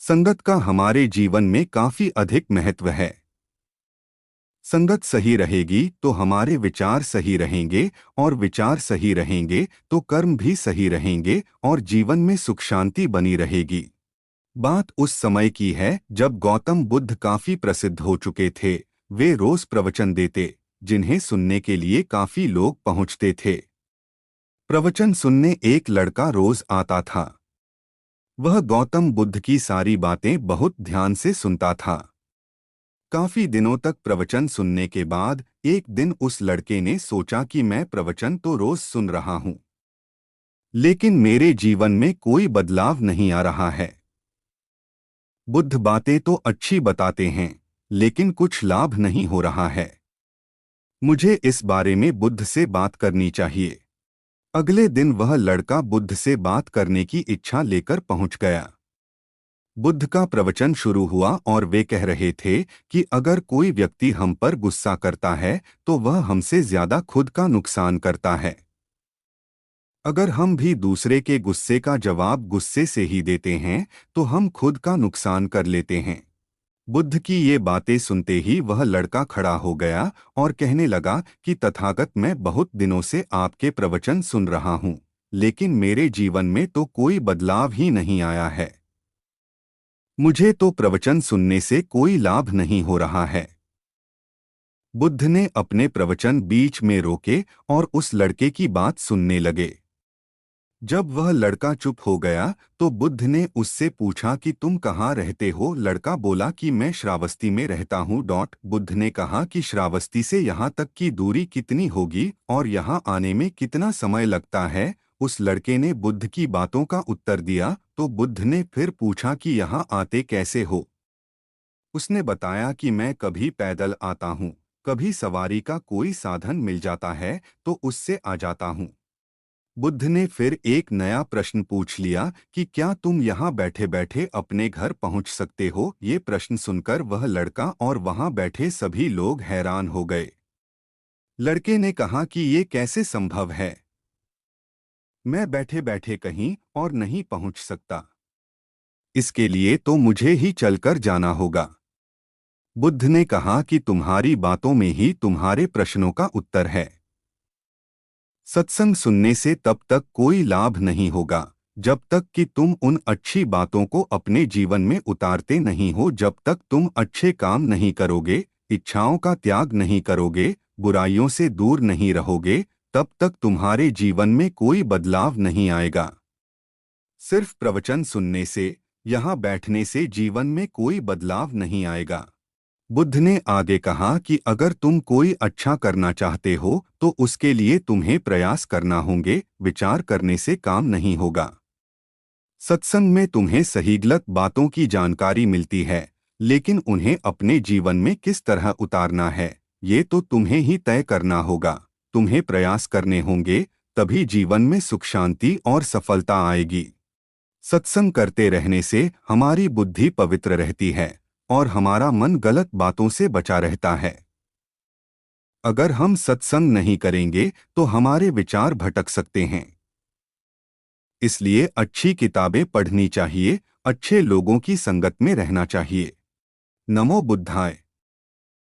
संगत का हमारे जीवन में काफी अधिक महत्व है। संगत सही रहेगी तो हमारे विचार सही रहेंगे और विचार सही रहेंगे तो कर्म भी सही रहेंगे और जीवन में सुख शांति बनी रहेगी। बात उस समय की है जब गौतम बुद्ध काफी प्रसिद्ध हो चुके थे। वे रोज प्रवचन देते, जिन्हें सुनने के लिए काफी लोग पहुंचते थे। प्रवचन सुनने एक लड़का रोज आता था। वह गौतम बुद्ध की सारी बातें बहुत ध्यान से सुनता था। काफी दिनों तक प्रवचन सुनने के बाद एक दिन उस लड़के ने सोचा कि मैं प्रवचन तो रोज सुन रहा हूं, लेकिन मेरे जीवन में कोई बदलाव नहीं आ रहा है। बुद्ध बातें तो अच्छी बताते हैं, लेकिन कुछ लाभ नहीं हो रहा है। मुझे इस बारे में बुद्ध से बात करनी चाहिए। अगले दिन वह लड़का बुद्ध से बात करने की इच्छा लेकर पहुंच गया। बुद्ध का प्रवचन शुरू हुआ और वे कह रहे थे कि अगर कोई व्यक्ति हम पर गुस्सा करता है तो वह हमसे ज्यादा खुद का नुकसान करता है। अगर हम भी दूसरे के गुस्से का जवाब गुस्से से ही देते हैं तो हम खुद का नुकसान कर लेते हैं। बुद्ध की ये बातें सुनते ही वह लड़का खड़ा हो गया और कहने लगा कि तथागत, मैं बहुत दिनों से आपके प्रवचन सुन रहा हूँ, लेकिन मेरे जीवन में तो कोई बदलाव ही नहीं आया है। मुझे तो प्रवचन सुनने से कोई लाभ नहीं हो रहा है। बुद्ध ने अपने प्रवचन बीच में रोके और उस लड़के की बात सुनने लगे। जब वह लड़का चुप हो गया तो बुद्ध ने उससे पूछा कि तुम कहाँ रहते हो। लड़का बोला कि मैं श्रावस्ती में रहता हूँ। बुद्ध ने कहा कि श्रावस्ती से यहाँ तक की दूरी कितनी होगी और यहाँ आने में कितना समय लगता है। उस लड़के ने बुद्ध की बातों का उत्तर दिया तो बुद्ध ने फिर पूछा कि यहाँ आते कैसे हो। उसने बताया कि मैं कभी पैदल आता हूँ, कभी सवारी का कोई साधन मिल जाता है तो उससे आ जाता हूँ। बुद्ध ने फिर एक नया प्रश्न पूछ लिया कि क्या तुम यहाँ बैठे बैठे अपने घर पहुँच सकते हो। ये प्रश्न सुनकर वह लड़का और वहाँ बैठे सभी लोग हैरान हो गए। लड़के ने कहा कि ये कैसे संभव है, मैं बैठे बैठे कहीं और नहीं पहुँच सकता। इसके लिए तो मुझे ही चलकर जाना होगा। बुद्ध ने कहा कि तुम्हारी बातों में ही तुम्हारे प्रश्नों का उत्तर है। सत्संग सुनने से तब तक कोई लाभ नहीं होगा जब तक कि तुम उन अच्छी बातों को अपने जीवन में उतारते नहीं हो। जब तक तुम अच्छे काम नहीं करोगे, इच्छाओं का त्याग नहीं करोगे, बुराइयों से दूर नहीं रहोगे, तब तक तुम्हारे जीवन में कोई बदलाव नहीं आएगा। सिर्फ प्रवचन सुनने से, यहाँ बैठने से जीवन में कोई बदलाव नहीं आएगा। बुद्ध ने आगे कहा कि अगर तुम कोई अच्छा करना चाहते हो तो उसके लिए तुम्हें प्रयास करना होंगे, विचार करने से काम नहीं होगा। सत्संग में तुम्हें सही गलत बातों की जानकारी मिलती है, लेकिन उन्हें अपने जीवन में किस तरह उतारना है ये तो तुम्हें ही तय करना होगा। तुम्हें प्रयास करने होंगे, तभी जीवन में सुख शांति और सफलता आएगी। सत्संग करते रहने से हमारी बुद्धि पवित्र रहती है और हमारा मन गलत बातों से बचा रहता है। अगर हम सत्संग नहीं करेंगे तो हमारे विचार भटक सकते हैं। इसलिए अच्छी किताबें पढ़नी चाहिए, अच्छे लोगों की संगत में रहना चाहिए। नमो बुद्धाय।